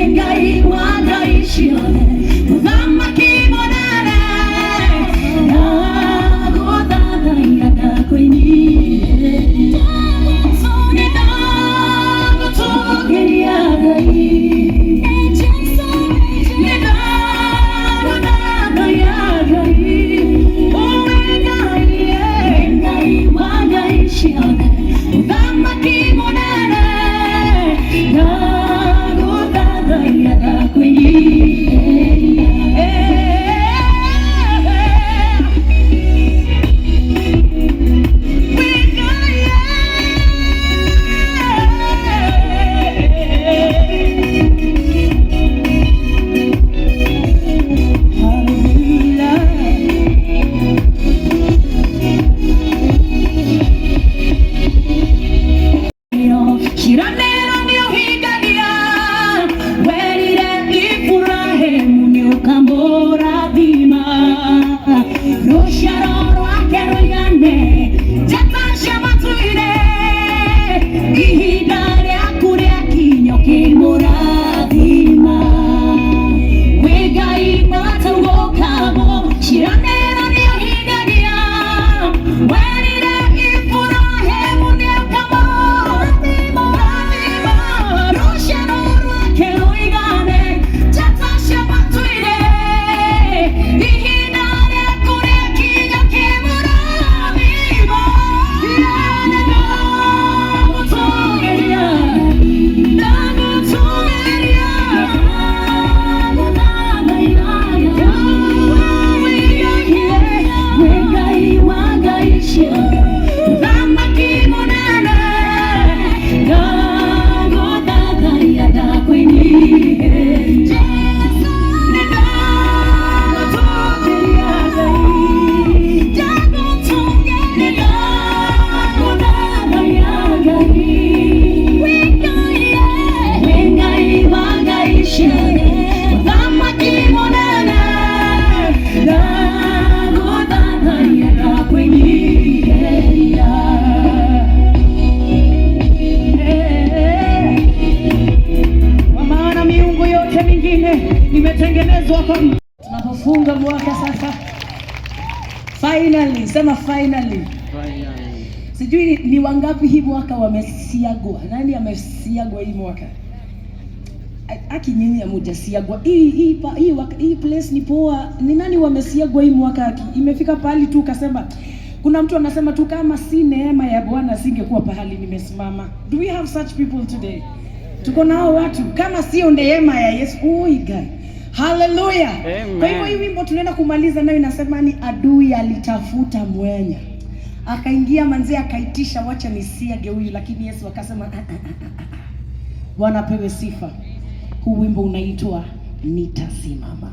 wengai wagaishione uthamaki monene na gũthathaiya ndakwĩnyihĩria nĩndagũtũũgĩria Ngai imetengenezwa kwa tunapofunga mwaka sasa. Finally, sema finally. Sijui ni wangapi hii mwaka wamesiagwa. Nani amesiagwa hii mwaka? Aki nyinyi hamjasiagwa. Hii place ni poa. Ni nani wamesiagwa hii mwaka aki? Imefika pahali tu ukasema kuna mtu anasema tu kama si neema ya Bwana singekuwa pahali nimesimama. Do we have such people today? Tuko nao watu kama sio neema ya Yesu. Oi guy. Hallelujah. Kwa hivyo hii wimbo tunaenda kumaliza nayo inasema ni adui alitafuta mwenya. Akaingia manzee akaitisha wacha nisiage huyu, lakini Yesu akasema Bwana pewe sifa. Huu wimbo unaitwa Nitasimama.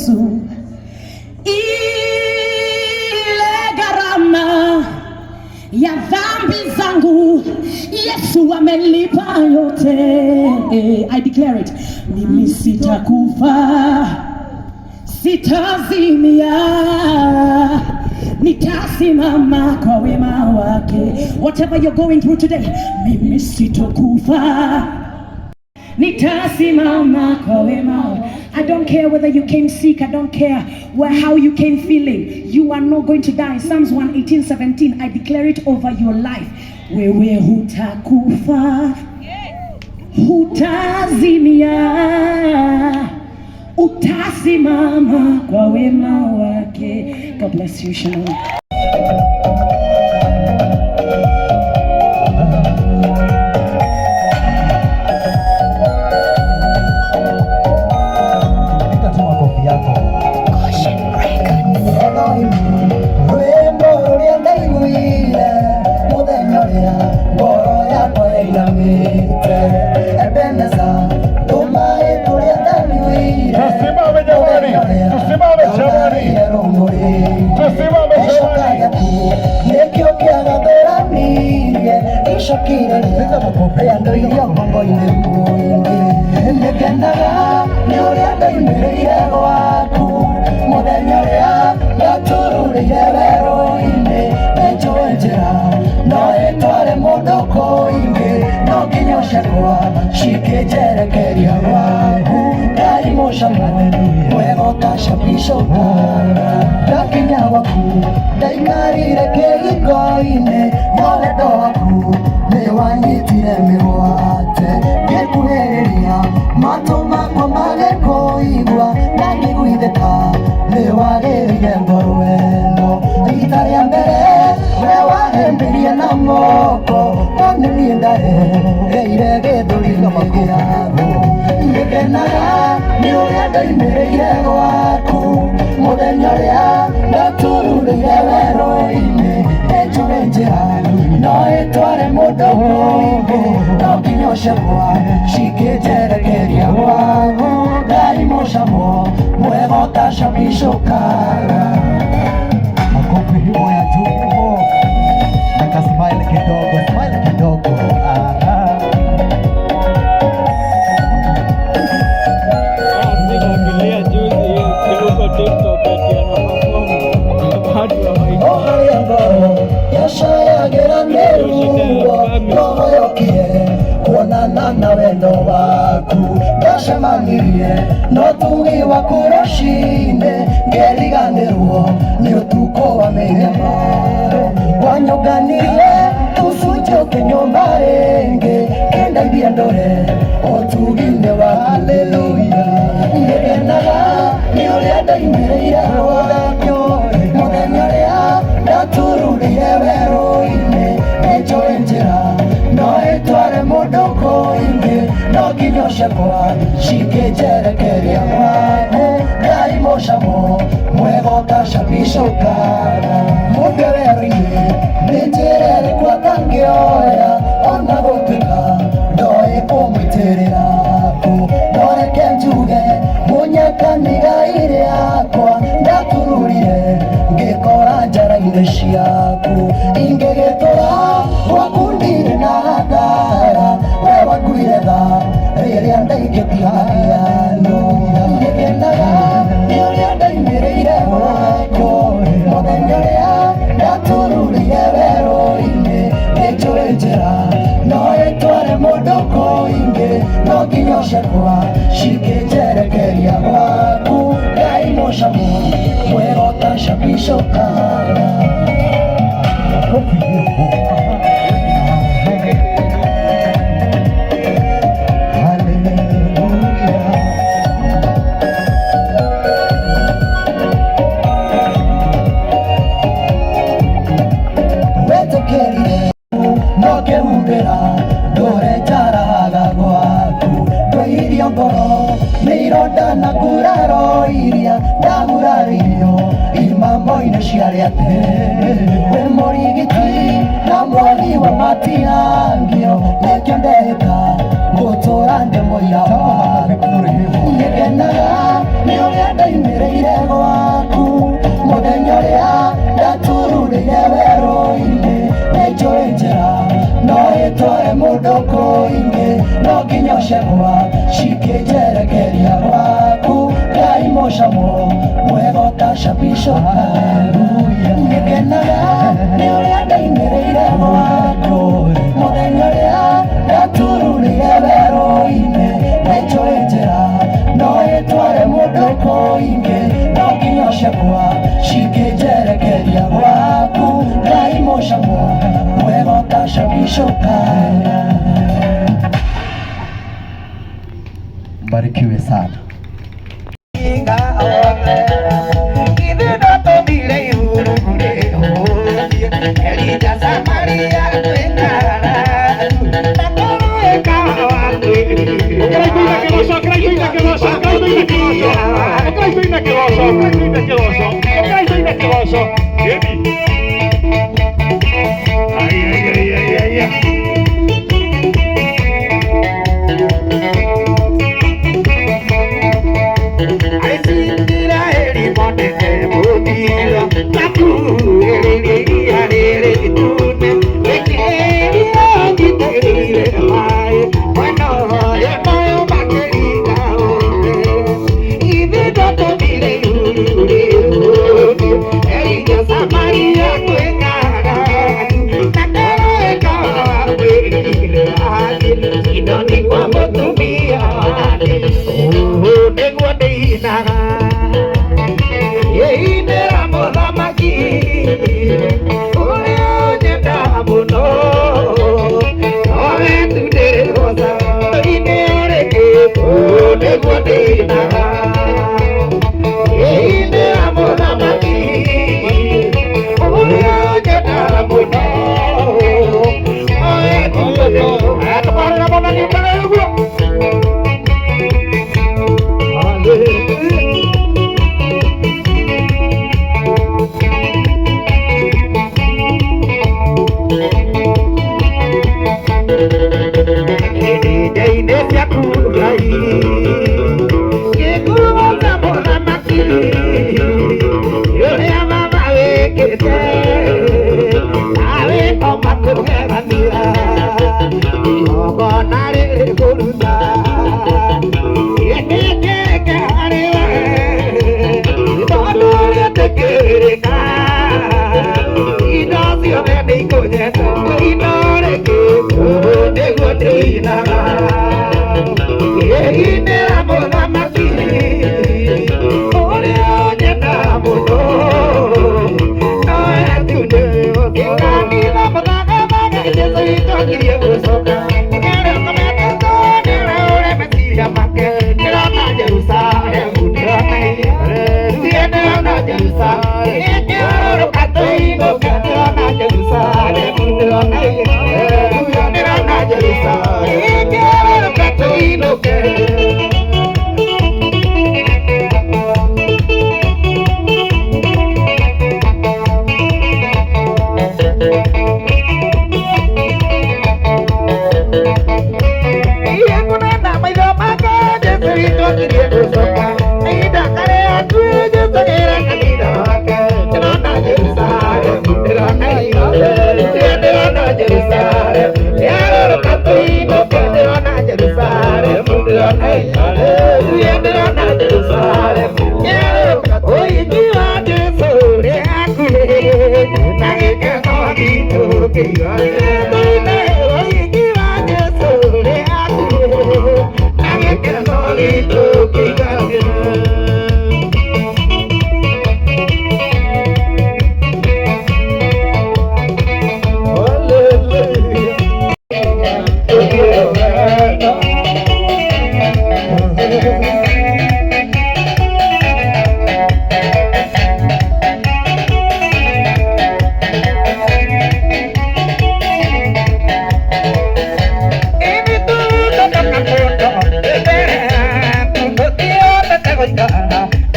Yesu, ile gharama ya dhambi zangu Yesu amelipa yote. I declare it. Mimi sitakufa, sitazimia, nitasimama kwa wema wake. Whatever you're going through today, mimi sitakufa, nitasimama kwa wema. I don't care whether you came sick, I don't care how you came feeling. You are not going to die. Psalms 118:17, I declare it over your life. Wewe hutakufa, hutazimia, utasimama kwa wema wake. God bless you. Shalom. Gutora ndemo ya wa, ngenaga ni oya ndaimereire shekwa shikejerekeria waku Ngai mocamo mwega ũtacabicwo ngekenaga nĩ ũrĩa ndaimĩrĩire gwaku mũthenya ũrĩa ndatururire werũ-inĩ nĩnjũĩ njĩra no ĩtware mũndũ kũingĩ no nginya ciakwa cikĩnjerekeria gwaku Ngai mũcamo mwega ũtacabicũka. Mbarikiwe sana.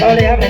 Olha,